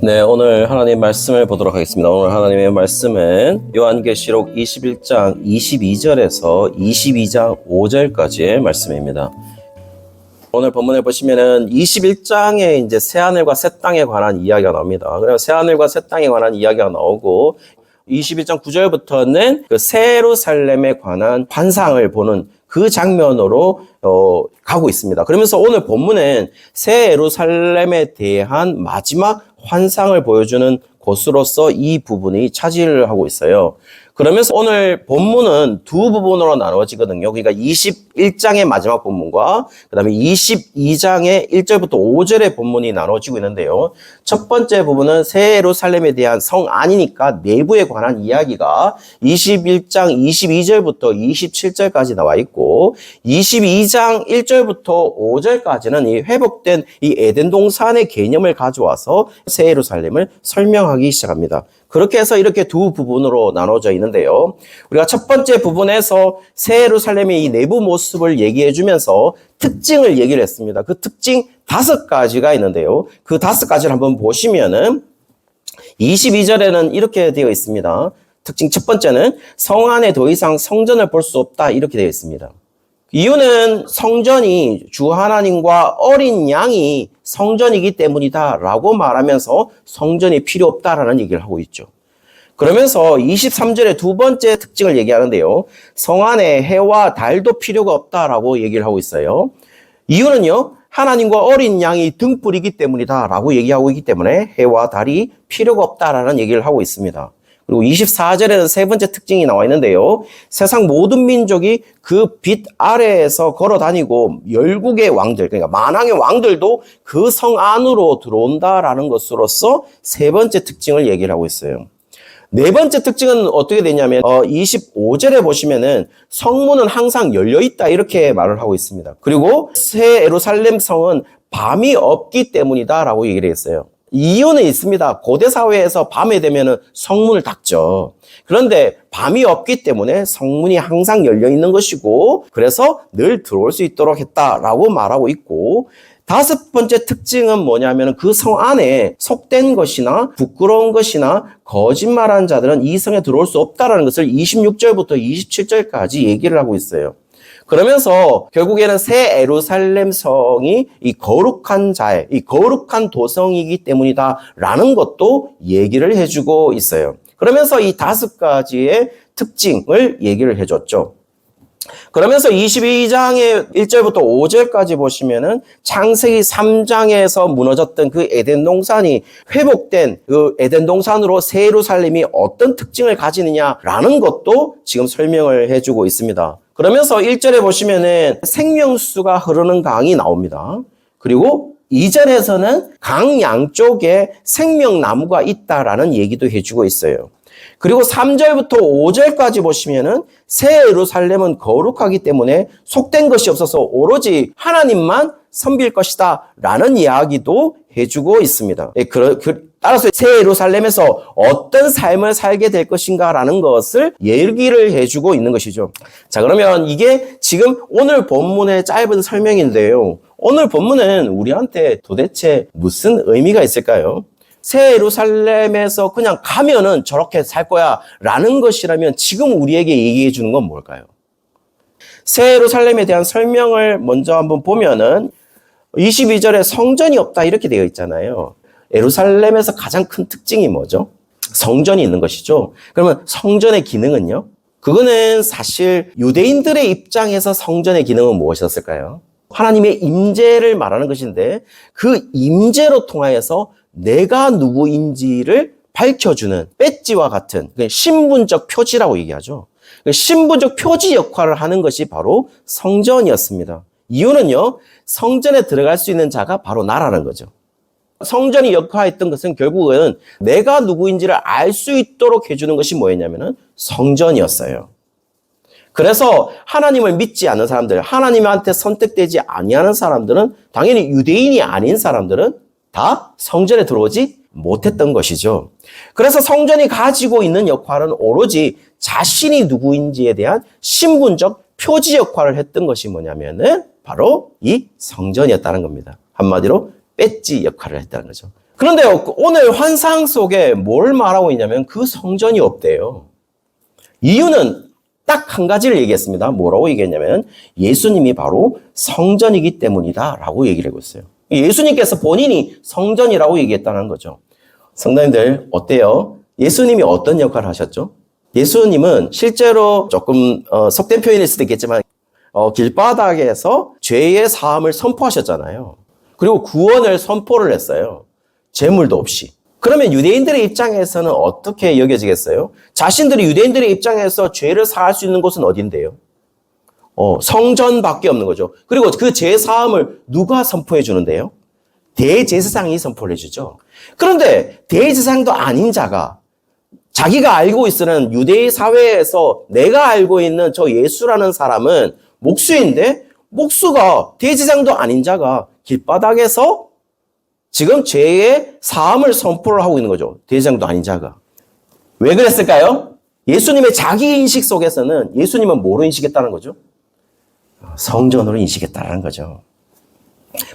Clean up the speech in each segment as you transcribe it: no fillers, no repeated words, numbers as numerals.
네, 오늘 하나님 말씀을 보도록 하겠습니다. 오늘 하나님의 말씀은 요한계시록 21장 22절에서 22장 5절까지의 말씀입니다. 오늘 본문을 보시면은 21장에 이제 새하늘과 새 땅에 관한 이야기가 나옵니다. 그래서 새하늘과 새 땅에 관한 이야기가 나오고 21장 9절부터는 그 새 예루살렘에 관한 환상을 보는 그 장면으로 가고 있습니다. 그러면서 오늘 본문은 새 예루살렘에 대한 마지막 환상을 보여주는 곳으로서 이 부분이 차지를 하고 있어요. 그러면서 오늘 본문은 두 부분으로 나누어지거든요. 그러니까 21장의 마지막 본문과 그 다음에 22장의 1절부터 5절의 본문이 나눠지고 있는데요. 첫 번째 부분은 새 예루살렘에 대한 성 안이니까 내부에 관한 이야기가 21장 22절부터 27절까지 나와 있고 22장 1절부터 5절까지는 이 회복된 이 에덴 동산의 개념을 가져와서 새 예루살렘을 설명하기 시작합니다. 그렇게 해서 이렇게 두 부분으로 나눠져 있는데요. 우리가 첫 번째 부분에서 새 예루살렘의 이 내부 모습을 얘기해 주면서 특징을 얘기를 했습니다. 그 특징 5가지가 있는데요. 그 5가지를 한번 보시면은 22절에는 이렇게 되어 있습니다. 특징 첫 번째는 성 안에 더 이상 성전을 볼 수 없다 이렇게 되어 있습니다. 이유는 성전이 주 하나님과 어린 양이 성전이기 때문이다 라고 말하면서 성전이 필요 없다라는 얘기를 하고 있죠. 그러면서 23절에 두 번째 특징을 얘기하는데요. 성 안에 해와 달도 필요가 없다라고 얘기를 하고 있어요. 이유는요. 하나님과 어린 양이 등불이기 때문이다 라고 얘기하고 있기 때문에 해와 달이 필요가 없다라는 얘기를 하고 있습니다. 그리고 24절에는 세 번째 특징이 나와 있는데요. 세상 모든 민족이 그 빛 아래에서 걸어 다니고 열국의 왕들, 그러니까 만왕의 왕들도 그 성 안으로 들어온다라는 것으로서 세 번째 특징을 얘기를 하고 있어요. 네 번째 특징은 어떻게 되냐면 25절에 보시면은 성문은 항상 열려 있다 이렇게 말을 하고 있습니다. 그리고 새 예루살렘 성은 밤이 없기 때문이다라고 얘기를 했어요. 이유는 있습니다. 고대 사회에서 밤에 되면은 성문을 닫죠. 그런데 밤이 없기 때문에 성문이 항상 열려 있는 것이고 그래서 늘 들어올 수 있도록 했다라고 말하고 있고 다섯 번째 특징은 뭐냐면 그 성 안에 속된 것이나 부끄러운 것이나 거짓말한 자들은 이 성에 들어올 수 없다라는 것을 26절부터 27절까지 얘기를 하고 있어요. 그러면서 결국에는 새 예루살렘 성이 이 거룩한 자의, 이 거룩한 도성이기 때문이다라는 것도 얘기를 해주고 있어요. 그러면서 이 5가지의 특징을 얘기를 해줬죠. 그러면서 22장의 1절부터 5절까지 보시면은 창세기 3장에서 무너졌던 그 에덴 동산이 회복된 그 에덴 동산으로 새 예루살렘이 어떤 특징을 가지느냐라는 것도 지금 설명을 해주고 있습니다. 그러면서 1절에 보시면은 생명수가 흐르는 강이 나옵니다. 그리고 2절에서는 강 양쪽에 생명나무가 있다라는 얘기도 해주고 있어요. 그리고 3절부터 5절까지 보시면은 새 예루살렘은 거룩하기 때문에 속된 것이 없어서 오로지 하나님만 섬길 것이다 라는 이야기도 해주고 있습니다. 따라서 새 예루살렘에서 어떤 삶을 살게 될 것인가 라는 것을 얘기를 해주고 있는 것이죠. 자, 그러면 이게 지금 오늘 본문의 짧은 설명인데요. 오늘 본문은 우리한테 도대체 무슨 의미가 있을까요? 새 예루살렘에서 그냥 가면은 저렇게 살 거야 라는 것이라면 지금 우리에게 얘기해 주는 건 뭘까요? 새 예루살렘에 대한 설명을 먼저 한번 보면은 22절에 성전이 없다 이렇게 되어 있잖아요. 예루살렘에서 가장 큰 특징이 뭐죠? 성전이 있는 것이죠. 그러면 성전의 기능은요? 그거는 사실 유대인들의 입장에서 성전의 기능은 무엇이었을까요? 하나님의 임재를 말하는 것인데 그 임재로 통하여서 내가 누구인지를 밝혀주는 배지와 같은 신분적 표지라고 얘기하죠. 신분적 표지 역할을 하는 것이 바로 성전이었습니다. 이유는요, 성전에 들어갈 수 있는 자가 바로 나라는 거죠. 성전이 역할했던 것은 결국은 내가 누구인지를 알 수 있도록 해주는 것이 뭐였냐면은 성전이었어요. 그래서 하나님을 믿지 않는 사람들, 하나님한테 선택되지 아니하는 사람들은 당연히 유대인이 아닌 사람들은 다 성전에 들어오지 못했던 것이죠. 그래서 성전이 가지고 있는 역할은 오로지 자신이 누구인지에 대한 신분적 표지 역할을 했던 것이 뭐냐면은 바로 이 성전이었다는 겁니다. 한마디로 배지 역할을 했다는 거죠. 그런데 오늘 환상 속에 뭘 말하고 있냐면 그 성전이 없대요. 이유는 딱 한 가지를 얘기했습니다. 뭐라고 얘기했냐면 예수님이 바로 성전이기 때문이다 라고 얘기를 하고 있어요. 예수님께서 본인이 성전이라고 얘기했다는 거죠. 성도님들 어때요? 예수님이 어떤 역할을 하셨죠? 예수님은 실제로 조금 속된 표현일 수도 있겠지만 길바닥에서 죄의 사함을 선포하셨잖아요. 그리고 구원을 선포를 했어요. 재물도 없이. 그러면 유대인들의 입장에서는 어떻게 여겨지겠어요? 자신들이 유대인들의 입장에서 죄를 사할 수 있는 곳은 어딘데요? 성전밖에 없는 거죠. 그리고 그 죄 사함을 누가 선포해 주는데요? 대제사장이 선포를 해주죠. 그런데 대제사장도 아닌 자가 자기가 알고 있는 유대의 사회에서 내가 알고 있는 저 예수라는 사람은 목수인데 목수가 대제사장도 아닌 자가 길바닥에서 지금 죄의 사함을 선포를 하고 있는 거죠. 대제사장도 아닌 자가. 왜 그랬을까요? 예수님의 자기 인식 속에서는 예수님은 뭐로 인식했다는 거죠? 성전으로 인식했다는 거죠.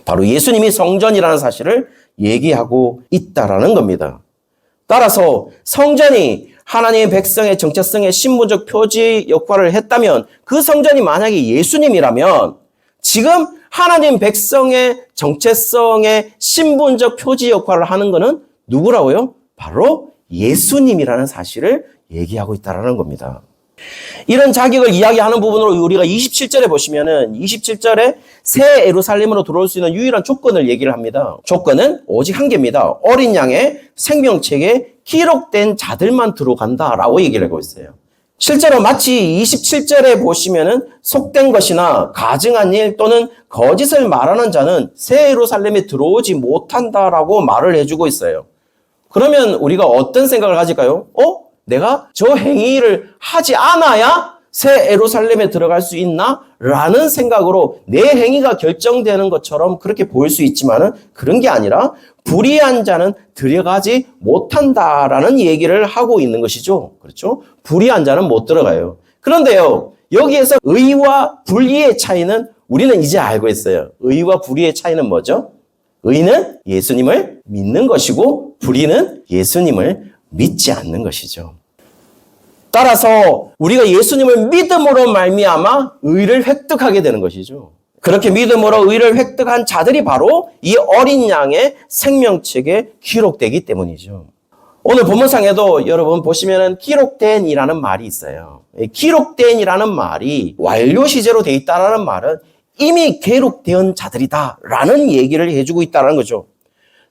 바로 예수님이 성전이라는 사실을 얘기하고 있다라는 겁니다. 따라서 성전이 하나님의 백성의 정체성의 신분적 표지 역할을 했다면 그 성전이 만약에 예수님이라면 지금 하나님 백성의 정체성의 신분적 표지 역할을 하는 것은 누구라고요? 바로 예수님이라는 사실을 얘기하고 있다는 겁니다. 이런 자격을 이야기하는 부분으로 우리가 27절에 보시면은 27절에 새 예루살렘으로 들어올 수 있는 유일한 조건을 얘기를 합니다. 조건은 오직 한 개입니다. 어린 양의 생명책에 기록된 자들만 들어간다라고 얘기를 하고 있어요. 실제로 마치 27절에 보시면은 속된 것이나 가증한 일 또는 거짓을 말하는 자는 새 예루살렘에 들어오지 못한다라고 말을 해주고 있어요. 그러면 우리가 어떤 생각을 가질까요? 내가 저 행위를 하지 않아야 새 예루살렘에 들어갈 수 있나? 라는 생각으로 내 행위가 결정되는 것처럼 그렇게 보일 수 있지만은 그런 게 아니라 불의한 자는 들어가지 못한다라는 얘기를 하고 있는 것이죠. 그렇죠? 불의한 자는 못 들어가요. 그런데요, 여기에서 의와 불의의 차이는 우리는 이제 알고 있어요. 의와 불의의 차이는 뭐죠? 의는 예수님을 믿는 것이고 불의는 예수님을 믿지 않는 것이죠. 따라서 우리가 예수님을 믿음으로 말미암아 의를 획득하게 되는 것이죠. 그렇게 믿음으로 의를 획득한 자들이 바로 이 어린 양의 생명책에 기록되기 때문이죠. 오늘 본문상에도 여러분 보시면은 기록된이라는 말이 있어요. 기록된이라는 말이 완료 시제로 되어 있다는 말은 이미 기록된 자들이다라는 얘기를 해주고 있다는 거죠.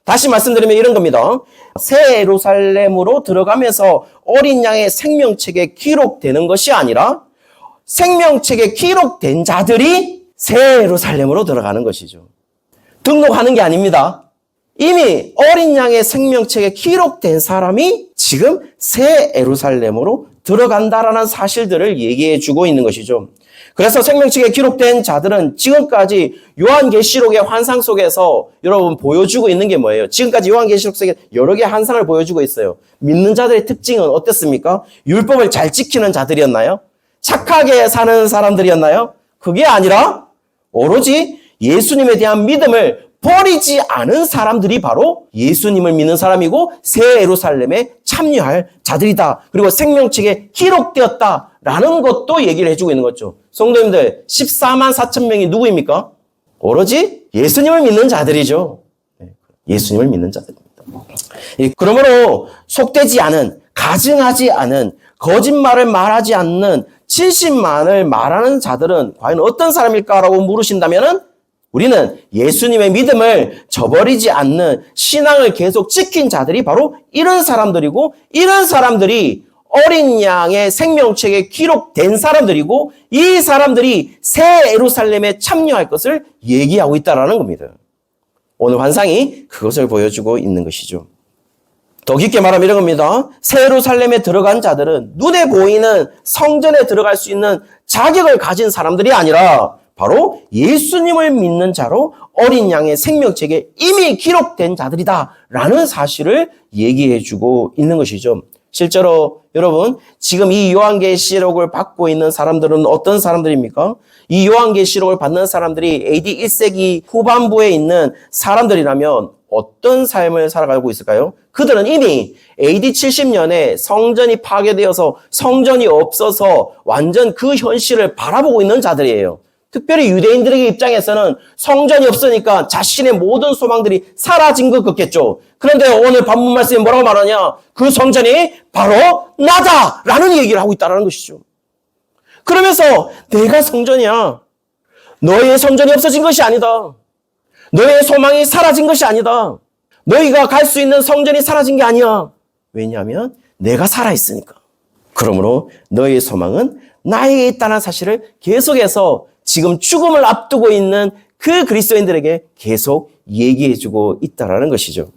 다시 말씀드리면 이런 겁니다. 새 예루살렘으로 들어가면서 어린 양의 생명책에 기록되는 것이 아니라 생명책에 기록된 자들이 새 예루살렘으로 들어가는 것이죠. 등록하는 게 아닙니다. 이미 어린 양의 생명책에 기록된 사람이 지금 새 예루살렘으로 들어간다라는 사실들을 얘기해 주고 있는 것이죠. 그래서 생명책에 기록된 자들은 지금까지 요한계시록의 환상 속에서 여러분 보여주고 있는 게 뭐예요? 지금까지 요한계시록 속에 여러 개의 환상을 보여주고 있어요. 믿는 자들의 특징은 어땠습니까? 율법을 잘 지키는 자들이었나요? 착하게 사는 사람들이었나요? 그게 아니라 오로지 예수님에 대한 믿음을 버리지 않은 사람들이 바로 예수님을 믿는 사람이고 새 예루살렘에 참여할 자들이다. 그리고 생명책에 기록되었다라는 것도 얘기를 해주고 있는 거죠. 성도님들 14만 4천 명이 누구입니까? 오로지 예수님을 믿는 자들이죠. 예수님을 믿는 자들입니다. 그러므로 속되지 않은, 가증하지 않은, 거짓말을 말하지 않는, 진실만을 말하는 자들은 과연 어떤 사람일까라고 물으신다면은 우리는 예수님의 믿음을 저버리지 않는 신앙을 계속 지킨 자들이 바로 이런 사람들이고 이런 사람들이 어린 양의 생명책에 기록된 사람들이고 이 사람들이 새 예루살렘에 참여할 것을 얘기하고 있다는 겁니다. 오늘 환상이 그것을 보여주고 있는 것이죠. 더 깊게 말하면 이런 겁니다. 새 예루살렘에 들어간 자들은 눈에 보이는 성전에 들어갈 수 있는 자격을 가진 사람들이 아니라 바로 예수님을 믿는 자로 어린 양의 생명책에 이미 기록된 자들이다라는 사실을 얘기해주고 있는 것이죠. 실제로 여러분 지금 이 요한계시록을 받고 있는 사람들은 어떤 사람들입니까? 이 요한계시록을 받는 사람들이 AD 1세기 후반부에 있는 사람들이라면 어떤 삶을 살아가고 있을까요? 그들은 이미 AD 70년에 성전이 파괴되어서 성전이 없어서 완전 그 현실을 바라보고 있는 자들이에요. 특별히 유대인들에게 입장에서는 성전이 없으니까 자신의 모든 소망들이 사라진 것 같겠죠. 그런데 오늘 본문 말씀이 뭐라고 말하냐? 그 성전이 바로 나다! 라는 얘기를 하고 있다는 것이죠. 그러면서 내가 성전이야. 너의 성전이 없어진 것이 아니다. 너의 소망이 사라진 것이 아니다. 너희가 갈 수 있는 성전이 사라진 게 아니야. 왜냐하면 내가 살아있으니까. 그러므로 너희의 소망은 나에게 있다는 사실을 계속해서 지금 죽음을 앞두고 있는 그 그리스도인들에게 계속 얘기해주고 있다는 것이죠.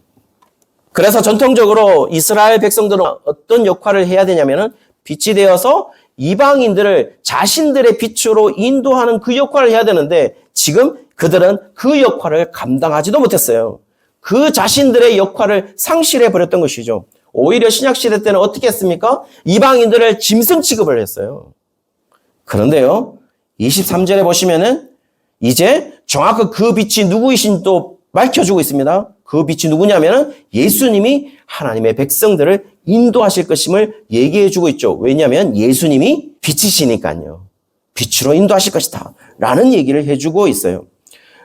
그래서 전통적으로 이스라엘 백성들은 어떤 역할을 해야 되냐면은 빛이 되어서 이방인들을 자신들의 빛으로 인도하는 그 역할을 해야 되는데 지금 그들은 그 역할을 감당하지도 못했어요. 그 자신들의 역할을 상실해 버렸던 것이죠. 오히려 신약시대 때는 어떻게 했습니까? 이방인들을 짐승 취급을 했어요. 그런데요, 23절에 보시면은 이제 정확히 그 빛이 누구이신 또 밝혀주고 있습니다. 그 빛이 누구냐면은 예수님이 하나님의 백성들을 인도하실 것임을 얘기해주고 있죠. 왜냐하면 예수님이 빛이시니까요. 빛으로 인도하실 것이다 라는 얘기를 해주고 있어요.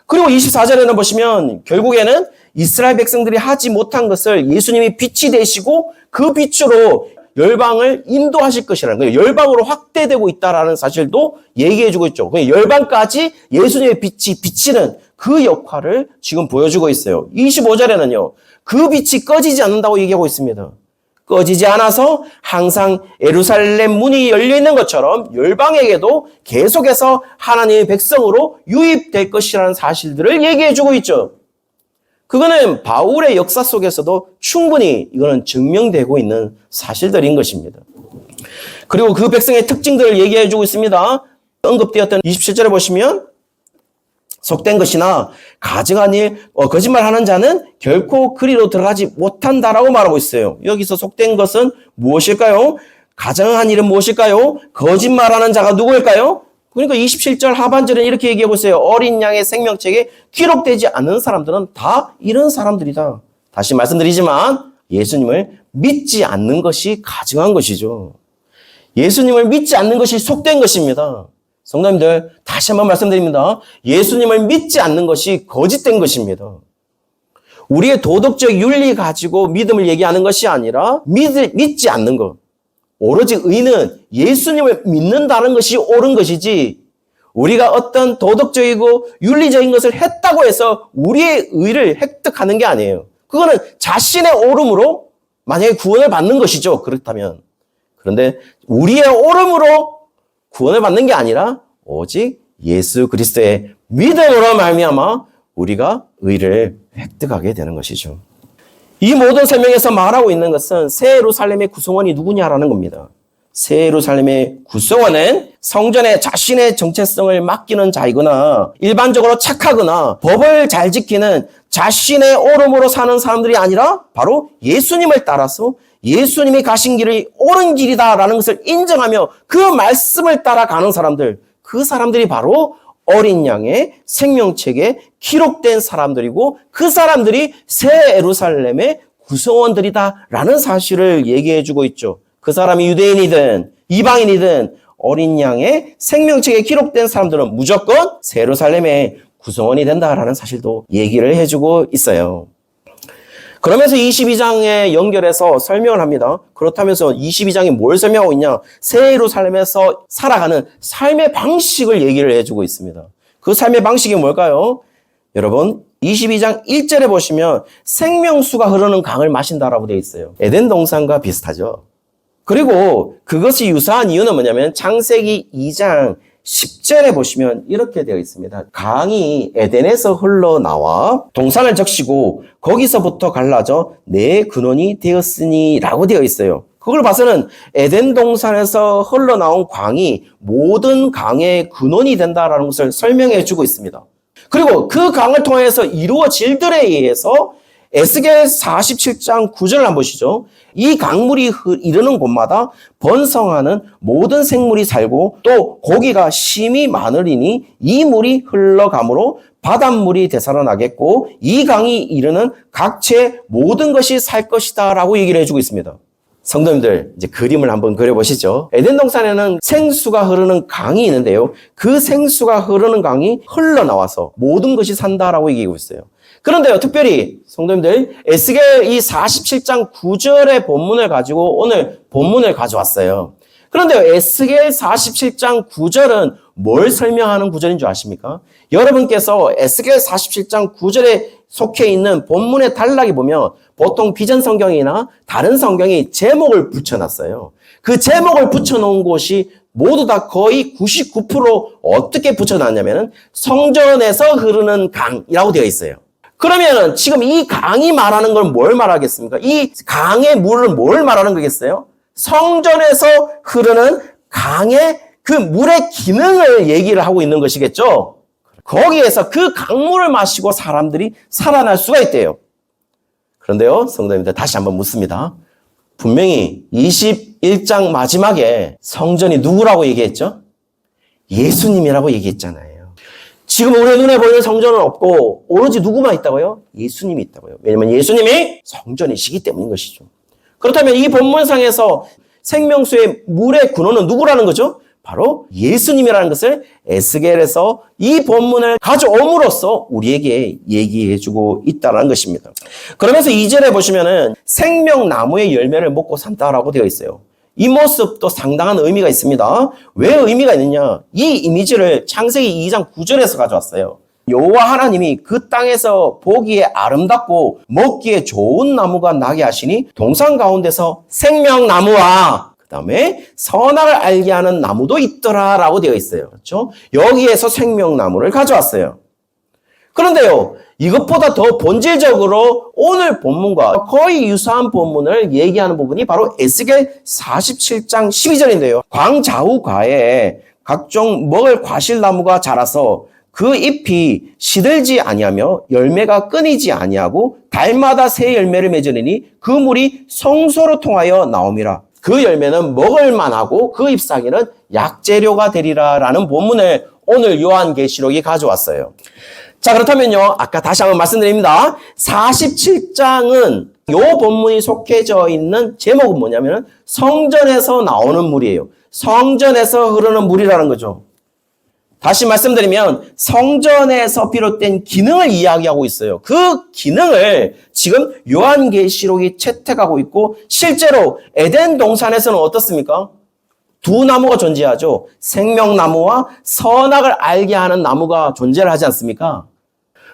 그리고 24절에는 보시면 결국에는 이스라엘 백성들이 하지 못한 것을 예수님이 빛이 되시고 그 빛으로 열방을 인도하실 것이라는 거예요. 열방으로 확대되고 있다는 사실도 얘기해주고 있죠. 열방까지 예수님의 빛이 비치는 그 역할을 지금 보여주고 있어요. 25절에는요. 그 빛이 꺼지지 않는다고 얘기하고 있습니다. 꺼지지 않아서 항상 예루살렘 문이 열려있는 것처럼 열방에게도 계속해서 하나님의 백성으로 유입될 것이라는 사실들을 얘기해주고 있죠. 그거는 바울의 역사 속에서도 충분히 이거는 증명되고 있는 사실들인 것입니다. 그리고 그 백성의 특징들을 얘기해주고 있습니다. 언급되었던 27절에 보시면 속된 것이나 가증한 일, 거짓말하는 자는 결코 그리로 들어가지 못한다라고 말하고 있어요. 여기서 속된 것은 무엇일까요? 가증한 일은 무엇일까요? 거짓말하는 자가 누구일까요? 그러니까 27절 하반절에 이렇게 얘기해 보세요. 어린 양의 생명책에 기록되지 않는 사람들은 다 이런 사람들이다. 다시 말씀드리지만 예수님을 믿지 않는 것이 가증한 것이죠. 예수님을 믿지 않는 것이 속된 것입니다. 성도님들 다시 한번 말씀드립니다. 예수님을 믿지 않는 것이 거짓된 것입니다. 우리의 도덕적 윤리 가지고 믿음을 얘기하는 것이 아니라 믿지 않는 것. 오로지 의는 예수님을 믿는다는 것이 옳은 것이지 우리가 어떤 도덕적이고 윤리적인 것을 했다고 해서 우리의 의를 획득하는 게 아니에요. 그거는 자신의 옳음으로 만약에 구원을 받는 것이죠. 그렇다면. 그런데 우리의 옳음으로 구원을 받는 게 아니라 오직 예수 그리스도의 믿음으로 말미암아 우리가 의를 획득하게 되는 것이죠. 이 모든 설명에서 말하고 있는 것은 새 예루살렘의 구성원이 누구냐라는 겁니다. 새 예루살렘의 구성원은 성전에 자신의 정체성을 맡기는 자이거나 일반적으로 착하거나 법을 잘 지키는 자신의 옳음으로 사는 사람들이 아니라 바로 예수님을 따라서 예수님이 가신 길이 옳은 길이다라는 것을 인정하며 그 말씀을 따라가는 사람들, 그 사람들이 바로 어린 양의 생명책에 기록된 사람들이고 그 사람들이 새 예루살렘의 구성원들이다라는 사실을 얘기해주고 있죠. 그 사람이 유대인이든 이방인이든 어린 양의 생명책에 기록된 사람들은 무조건 새 예루살렘의 구성원이 된다라는 사실도 얘기를 해주고 있어요. 그러면서 22장에 연결해서 설명을 합니다. 그렇다면서 22장이 뭘 설명하고 있냐? 새 예루살렘에서 살아가는 삶의 방식을 얘기를 해주고 있습니다. 그 삶의 방식이 뭘까요? 여러분 22장 1절에 보시면 생명수가 흐르는 강을 마신다라고 되어 있어요. 에덴 동산과 비슷하죠. 그리고 그것이 유사한 이유는 뭐냐면 창세기 2장 10절에 보시면 이렇게 되어 있습니다. 강이 에덴에서 흘러나와 동산을 적시고 거기서부터 갈라져 내 근원이 되었으니 라고 되어 있어요. 그걸 봐서는 에덴 동산에서 흘러나온 강이 모든 강의 근원이 된다라는 것을 설명해 주고 있습니다. 그리고 그 강을 통해서 이루어질들에 의해서 에스겔 47장 9절을 한번 보시죠. 이 강물이 이르는 곳마다 번성하는 모든 생물이 살고 또 고기가 심히 많으리니 이 물이 흘러가므로 바닷물이 되살아나겠고 이 강이 이르는 각체 모든 것이 살 것이다 라고 얘기를 해주고 있습니다. 성도님들, 이제 그림을 한번 그려보시죠. 에덴 동산에는 생수가 흐르는 강이 있는데요. 그 생수가 흐르는 강이 흘러나와서 모든 것이 산다라고 얘기하고 있어요. 그런데요, 특별히 성도님들, 에스겔 이 47장 9절의 본문을 가지고 오늘 본문을 가져왔어요. 그런데요, 에스겔 47장 9절은 뭘 설명하는 구절인 줄 아십니까? 여러분께서 에스겔 47장 9절에 속해 있는 본문의 단락에 보면 보통 비전 성경이나 다른 성경이 제목을 붙여놨어요. 그 제목을 붙여놓은 곳이 모두 다 거의 99% 어떻게 붙여놨냐면 성전에서 흐르는 강이라고 되어 있어요. 그러면 지금 이 강이 말하는 걸 뭘 말하겠습니까? 이 강의 물을 뭘 말하는 거겠어요? 성전에서 흐르는 강의 그 물의 기능을 얘기를 하고 있는 것이겠죠? 거기에서 그 강물을 마시고 사람들이 살아날 수가 있대요. 그런데요, 성도님들 다시 한번 묻습니다. 분명히 21장 마지막에 성전이 누구라고 얘기했죠? 예수님이라고 얘기했잖아요. 지금 우리 눈에 보이는 성전은 없고 오로지 누구만 있다고요? 예수님이 있다고요. 왜냐하면 예수님이 성전이시기 때문인 것이죠. 그렇다면 이 본문상에서 생명수의 물의 근원은 누구라는 거죠? 바로 예수님이라는 것을 에스겔에서 이 본문을 가져옴으로써 우리에게 얘기해주고 있다는 것입니다. 그러면서 2절에 보시면은 생명나무의 열매를 먹고 산다라고 되어 있어요. 이 모습도 상당한 의미가 있습니다. 왜 의미가 있느냐? 이 이미지를 창세기 2장 9절에서 가져왔어요. 여호와 하나님이 그 땅에서 보기에 아름답고 먹기에 좋은 나무가 나게 하시니 동산 가운데서 생명나무와 그다음에 선악을 알게 하는 나무도 있더라라고 되어 있어요. 그렇죠? 여기에서 생명나무를 가져왔어요. 그런데요, 이것보다 더 본질적으로 오늘 본문과 거의 유사한 본문을 얘기하는 부분이 바로 에스겔 47장 12절인데요. 광자우가에 각종 먹을 과실나무가 자라서 그 잎이 시들지 아니하며 열매가 끊이지 아니하고 달마다 새 열매를 맺으리니 그 물이 성소로 통하여 나옴이라. 그 열매는 먹을 만하고 그 잎사귀는 약재료가 되리라라는 본문을 오늘 요한계시록이 가져왔어요. 자, 그렇다면요, 아까 다시 한번 말씀드립니다. 47장은 요 본문이 속해져 있는 제목은 뭐냐면 성전에서 나오는 물이에요. 성전에서 흐르는 물이라는 거죠. 다시 말씀드리면 성전에서 비롯된 기능을 이야기하고 있어요. 그 기능을 지금 요한계시록이 채택하고 있고 실제로 에덴 동산에서는 어떻습니까? 두 나무가 존재하죠. 생명나무와 선악을 알게 하는 나무가 존재를 하지 않습니까?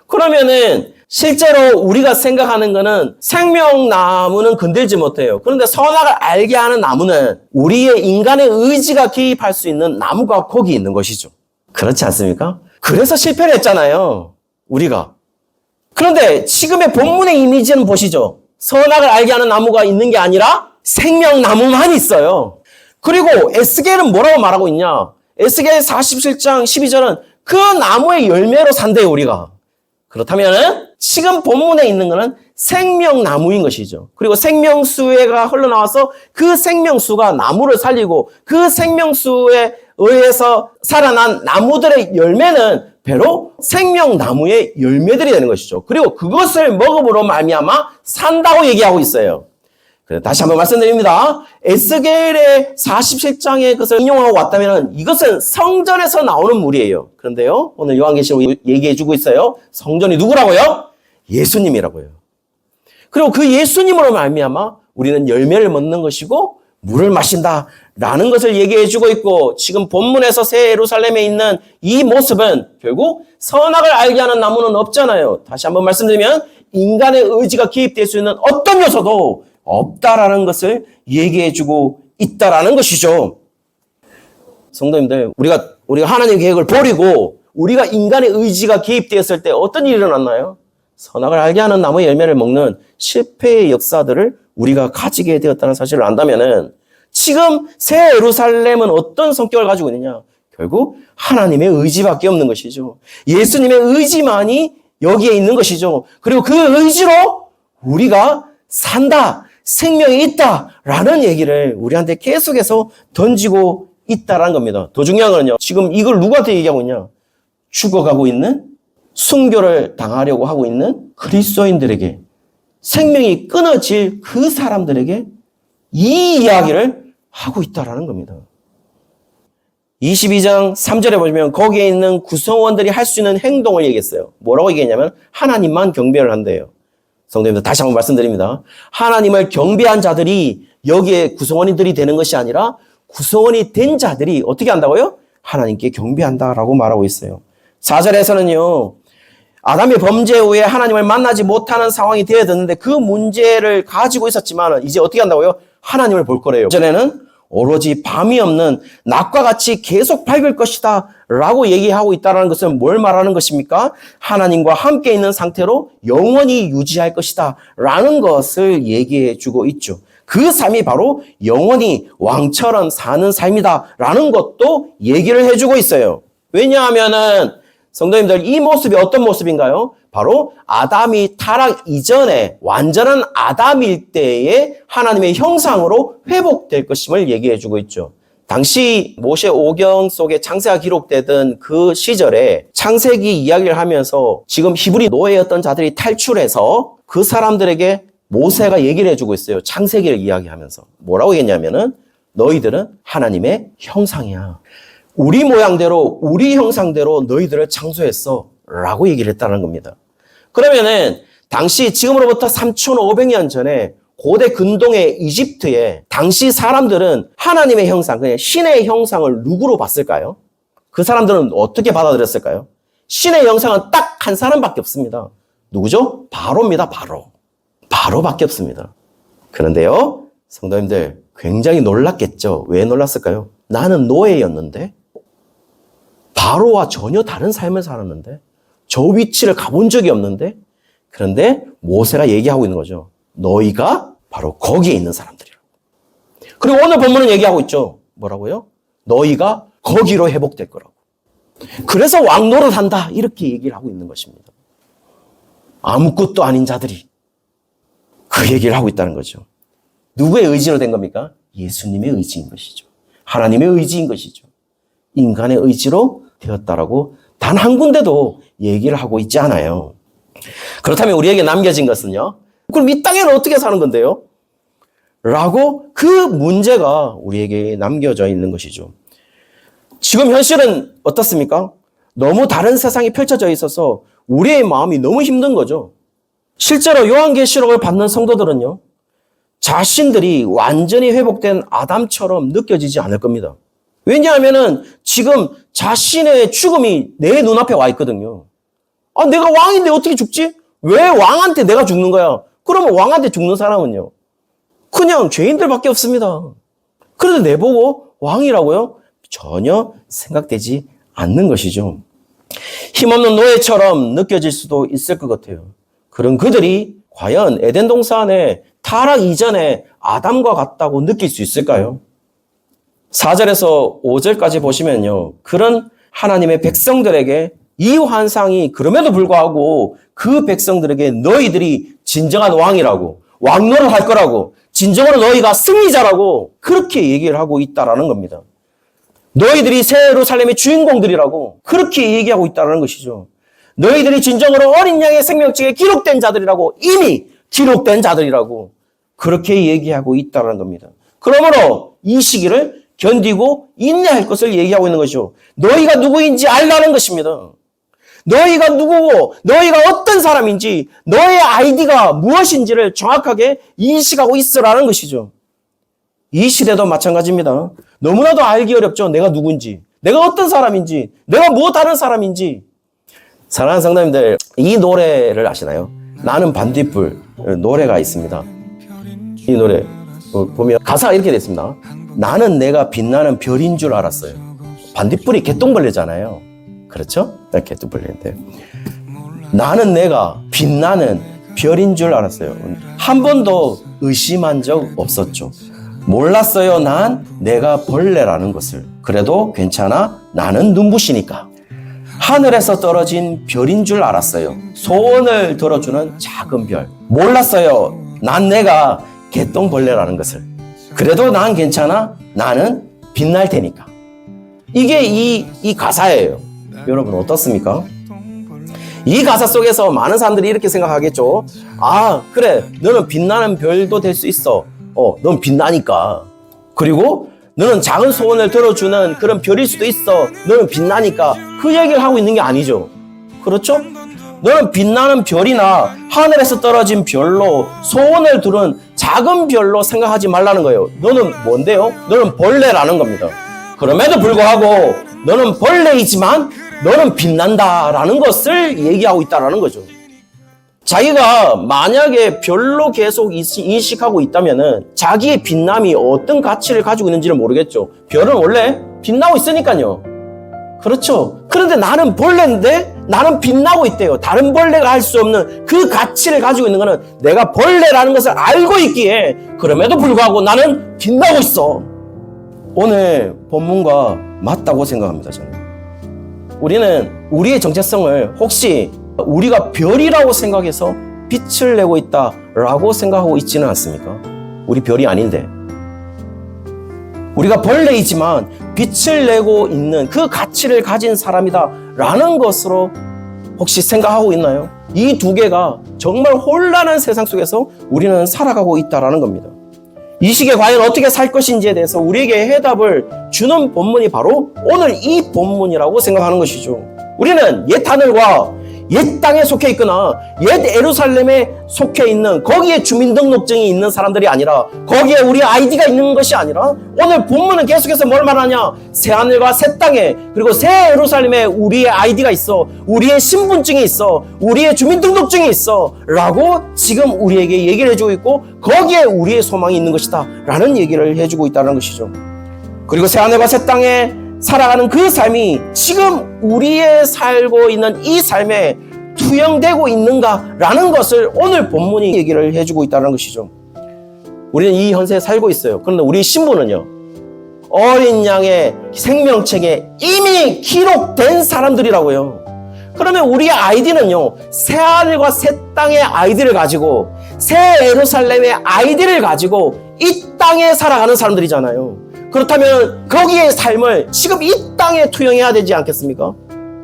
그러면은 실제로 우리가 생각하는 거는 생명나무는 건들지 못해요. 그런데 선악을 알게 하는 나무는 우리의 인간의 의지가 개입할 수 있는 나무가 거기 있는 것이죠. 그렇지 않습니까? 그래서 실패를 했잖아요, 우리가. 그런데 지금의 본문의 이미지는 보시죠. 선악을 알게 하는 나무가 있는 게 아니라 생명나무만 있어요. 그리고 에스겔은 뭐라고 말하고 있냐? 에스겔 47장 12절은 그 나무의 열매로 산대요, 우리가. 그렇다면 지금 본문에 있는 것은 생명나무인 것이죠. 그리고 생명수가 흘러나와서 그 생명수가 나무를 살리고 그 생명수에 의해서 살아난 나무들의 열매는 바로 생명나무의 열매들이 되는 것이죠. 그리고 그것을 먹음으로 말미암아 산다고 얘기하고 있어요. 다시 한번 말씀드립니다. 에스겔의 47장의 것을 인용하고 왔다면 이것은 성전에서 나오는 물이에요. 그런데요, 오늘 요한계시록 얘기해주고 있어요. 성전이 누구라고요? 예수님이라고요. 그리고 그 예수님으로 말미암아 우리는 열매를 먹는 것이고 물을 마신다라는 것을 얘기해주고 있고, 지금 본문에서 새 예루살렘에 있는 이 모습은 결국 선악을 알게 하는 나무는 없잖아요. 다시 한번 말씀드리면 인간의 의지가 개입될 수 있는 어떤 요소도 없다라는 것을 얘기해주고 있다라는 것이죠. 성도님들, 우리가 하나님의 계획을 버리고 우리가 인간의 의지가 개입되었을 때 어떤 일이 일어났나요? 선악을 알게 하는 나무의 열매를 먹는 실패의 역사들을 우리가 가지게 되었다는 사실을 안다면은 지금 새 예루살렘은 어떤 성격을 가지고 있느냐? 결국 하나님의 의지밖에 없는 것이죠. 예수님의 의지만이 여기에 있는 것이죠. 그리고 그 의지로 우리가 산다, 생명이 있다라는 얘기를 우리한테 계속해서 던지고 있다라는 겁니다. 더 중요한 거는요. 지금 이걸 누구한테 얘기하고 있냐? 죽어가고 있는, 순교를 당하려고 하고 있는 그리스도인들에게, 생명이 끊어질 그 사람들에게 이 이야기를 하고 있다라는 겁니다. 22장 3절에 보시면 거기에 있는 구성원들이 할 수 있는 행동을 얘기했어요. 뭐라고 얘기했냐면 하나님만 경배를 한대요. 성도님들 다시 한번 말씀드립니다. 하나님을 경배한 자들이 여기에 구성원들이 되는 것이 아니라 구성원이 된 자들이 어떻게 한다고요? 하나님께 경배한다라고 말하고 있어요. 4절에서는요. 아담의 범죄 후에 하나님을 만나지 못하는 상황이 되어졌는데 그 문제를 가지고 있었지만 이제 어떻게 한다고요? 하나님을 볼 거래요. 전에는 오로지 밤이 없는 낮과 같이 계속 밝을 것이다 라고 얘기하고 있다는 것은 뭘 말하는 것입니까? 하나님과 함께 있는 상태로 영원히 유지할 것이다 라는 것을 얘기해 주고 있죠. 그 삶이 바로 영원히 왕처럼 사는 삶이다 라는 것도 얘기를 해주고 있어요. 왜냐하면은 성도님들 이 모습이 어떤 모습인가요? 바로 아담이 타락 이전에 완전한 아담일 때에 하나님의 형상으로 회복될 것임을 얘기해 주고 있죠. 당시 모세 오경 속에 창세가 기록되던 그 시절에 창세기 이야기를 하면서 지금 히브리 노예였던 자들이 탈출해서 그 사람들에게 모세가 얘기를 해주고 있어요. 창세기를 이야기하면서. 뭐라고 했냐면은 너희들은 하나님의 형상이야. 우리 모양대로 우리 형상대로 너희들을 창조했어 라고 얘기를 했다는 겁니다. 그러면은 당시 지금으로부터 3,500년 전에 고대 근동의 이집트에 당시 사람들은 하나님의 형상, 그냥 신의 형상을 누구로 봤을까요? 그 사람들은 어떻게 받아들였을까요? 신의 형상은 딱 한 사람밖에 없습니다. 누구죠? 바로입니다. 바로밖에 없습니다. 그런데요, 성도님들 굉장히 놀랐겠죠? 왜 놀랐을까요? 나는 노예였는데 바로와 전혀 다른 삶을 살았는데 저 위치를 가본 적이 없는데 그런데 모세가 얘기하고 있는 거죠. 너희가 바로 거기에 있는 사람들이라고. 그리고 오늘 본문은 얘기하고 있죠. 뭐라고요? 너희가 거기로 회복될 거라고. 그래서 왕 노릇한다 이렇게 얘기를 하고 있는 것입니다. 아무것도 아닌 자들이 그 얘기를 하고 있다는 거죠. 누구의 의지로 된 겁니까? 예수님의 의지인 것이죠. 하나님의 의지인 것이죠. 인간의 의지로 되었다라고 단 한 군데도 얘기를 하고 있지 않아요. 그렇다면 우리에게 남겨진 것은요. 그럼 이 땅에는 어떻게 사는 건데요? 라고 그 문제가 우리에게 남겨져 있는 것이죠. 지금 현실은 어떻습니까? 너무 다른 세상이 펼쳐져 있어서 우리의 마음이 너무 힘든 거죠. 실제로 요한계시록을 받는 성도들은요. 자신들이 완전히 회복된 아담처럼 느껴지지 않을 겁니다. 왜냐하면은 지금 자신의 죽음이 내 눈앞에 와 있거든요. 아, 내가 왕인데 어떻게 죽지? 왜 왕한테 내가 죽는 거야? 그러면 왕한테 죽는 사람은요? 그냥 죄인들밖에 없습니다. 그런데 내보고 왕이라고요? 전혀 생각되지 않는 것이죠. 힘없는 노예처럼 느껴질 수도 있을 것 같아요. 그런 그들이 과연 에덴 동산에 타락 이전에 아담과 같다고 느낄 수 있을까요? 4절에서 5절까지 보시면요. 그런 하나님의 백성들에게 이 환상이 그럼에도 불구하고 그 백성들에게 너희들이 진정한 왕이라고, 왕노를 할 거라고, 진정으로 너희가 승리자라고 그렇게 얘기를 하고 있다라는 겁니다. 너희들이 새 예루살렘의 주인공들이라고 그렇게 얘기하고 있다는 것이죠. 너희들이 진정으로 어린 양의 생명책에 기록된 자들이라고, 이미 기록된 자들이라고 그렇게 얘기하고 있다는 겁니다. 그러므로 이 시기를 견디고 인내할 것을 얘기하고 있는 것이죠. 너희가 누구인지 알라는 것입니다. 너희가 누구고 너희가 어떤 사람인지 너의 아이디가 무엇인지를 정확하게 인식하고 있으라는 것이죠. 이 시대도 마찬가지입니다. 너무나도 알기 어렵죠. 내가 누군지, 내가 어떤 사람인지, 내가 무엇하는 사람인지. 사랑하는 성도님들, 이 노래를 아시나요? 나는 반딧불 노래가 있습니다. 이 노래 보면 가사가 이렇게 되어 있습니다. 나는 내가 빛나는 별인 줄 알았어요. 반딧불이 개똥벌레잖아요. 그렇죠? 개똥벌레인데 나는 내가 빛나는 별인 줄 알았어요. 한 번도 의심한 적 없었죠. 몰랐어요. 난 내가 벌레라는 것을. 그래도 괜찮아. 나는 눈부시니까. 하늘에서 떨어진 별인 줄 알았어요. 소원을 들어주는 작은 별. 몰랐어요. 난 내가 개똥벌레라는 것을. 그래도 난 괜찮아. 나는 빛날 테니까. 이게 이 가사예요. 여러분 어떻습니까? 이 가사 속에서 많은 사람들이 이렇게 생각하겠죠. 아, 그래. 너는 빛나는 별도 될 수 있어. 넌 빛나니까. 그리고 너는 작은 소원을 들어주는 그런 별일 수도 있어. 너는 빛나니까. 그 얘기를 하고 있는 게 아니죠. 그렇죠? 너는 빛나는 별이나 하늘에서 떨어진 별로 소원을 들은 작은 별로 생각하지 말라는 거예요. 너는 뭔데요? 너는 벌레라는 겁니다. 그럼에도 불구하고 너는 벌레이지만 너는 빛난다라는 것을 얘기하고 있다는 거죠. 자기가 만약에 별로 계속 인식하고 있다면은 자기의 빛남이 어떤 가치를 가지고 있는지를 모르겠죠. 별은 원래 빛나고 있으니까요. 그렇죠. 그런데 나는 벌레인데 나는 빛나고 있대요. 다른 벌레가 할 수 없는 그 가치를 가지고 있는 것은 내가 벌레라는 것을 알고 있기에 그럼에도 불구하고 나는 빛나고 있어. 오늘 본문과 맞다고 생각합니다. 저는. 우리는 우리의 정체성을 혹시 우리가 별이라고 생각해서 빛을 내고 있다라고 생각하고 있지는 않습니까? 우리 별이 아닌데. 우리가 벌레이지만 빛을 내고 있는 그 가치를 가진 사람이다라는 것으로 혹시 생각하고 있나요? 이 두 개가 정말 혼란한 세상 속에서 우리는 살아가고 있다라는 겁니다. 이 시기에 과연 어떻게 살 것인지에 대해서 우리에게 해답을 주는 본문이 바로 오늘 이 본문이라고 생각하는 것이죠. 우리는 옛 하늘과 옛 땅에 속해 있거나 옛 예루살렘에 속해 있는 거기에 주민등록증이 있는 사람들이 아니라 거기에 우리 아이디가 있는 것이 아니라 오늘 본문은 계속해서 뭘 말하냐? 새 하늘과 새 땅에 그리고 새 예루살렘에 우리의 아이디가 있어, 우리의 신분증이 있어, 우리의 주민등록증이 있어 라고 지금 우리에게 얘기를 해주고 있고 거기에 우리의 소망이 있는 것이다 라는 얘기를 해주고 있다는 것이죠. 그리고 새 하늘과 새 땅에 살아가는 그 삶이 지금 우리의 살고 있는 이 삶에 투영되고 있는가라는 것을 오늘 본문이 얘기를 해주고 있다는 것이죠. 우리는 이 현세에 살고 있어요. 그런데 우리 신분은요, 어린 양의 생명책에 이미 기록된 사람들이라고요. 그러면 우리의 아이디는요, 새 하늘과 새 땅의 아이디를 가지고 새 예루살렘의 아이디를 가지고 이 땅에 살아가는 사람들이잖아요. 그렇다면 거기에 삶을 지금 이 땅에 투영해야 되지 않겠습니까?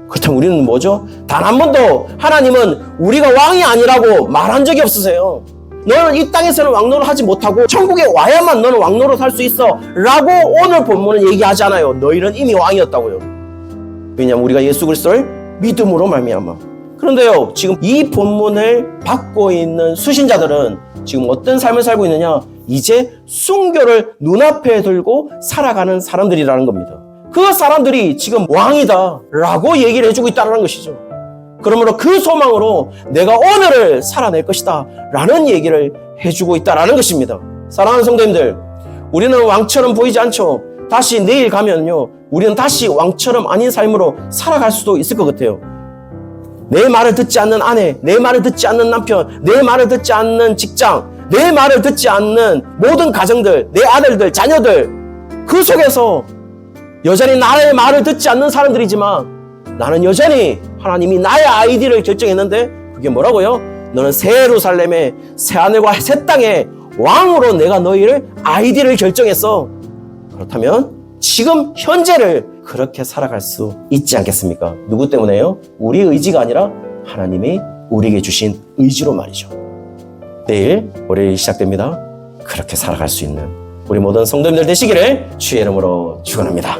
그렇다면 우리는 뭐죠? 단 한 번도 하나님은 우리가 왕이 아니라고 말한 적이 없으세요. 너는 이 땅에서는 왕노를 하지 못하고 천국에 와야만 너는 왕노를 할 수 있어 라고 오늘 본문은 얘기하지 않아요. 너희는 이미 왕이었다고요. 왜냐하면 우리가 예수 그리스도를 믿음으로 말미암아. 그런데요, 지금 이 본문을 받고 있는 수신자들은 지금 어떤 삶을 살고 있느냐? 이제 순교를 눈앞에 들고 살아가는 사람들이라는 겁니다. 그 사람들이 지금 왕이다 라고 얘기를 해주고 있다는 것이죠. 그러므로 그 소망으로 내가 오늘을 살아낼 것이다 라는 얘기를 해주고 있다는 것입니다. 사랑하는 성도님들, 우리는 왕처럼 보이지 않죠. 다시 내일 가면요, 우리는 다시 왕처럼 아닌 삶으로 살아갈 수도 있을 것 같아요. 내 말을 듣지 않는 아내, 내 말을 듣지 않는 남편, 내 말을 듣지 않는 직장, 내 말을 듣지 않는 모든 가정들, 내 아들들, 자녀들, 그 속에서 여전히 나의 말을 듣지 않는 사람들이지만 나는 여전히 하나님이 나의 아이디를 결정했는데 그게 뭐라고요? 너는 새 예루살렘의 새 하늘과 새 땅의 왕으로 내가 너희를 아이디를 결정했어. 그렇다면 지금 현재를 그렇게 살아갈 수 있지 않겠습니까? 누구 때문에요? 우리 의지가 아니라 하나님이 우리에게 주신 의지로 말이죠. 내일 월요일이 시작됩니다. 그렇게 살아갈 수 있는 우리 모든 성도님들 되시기를 주의 이름으로 축원합니다.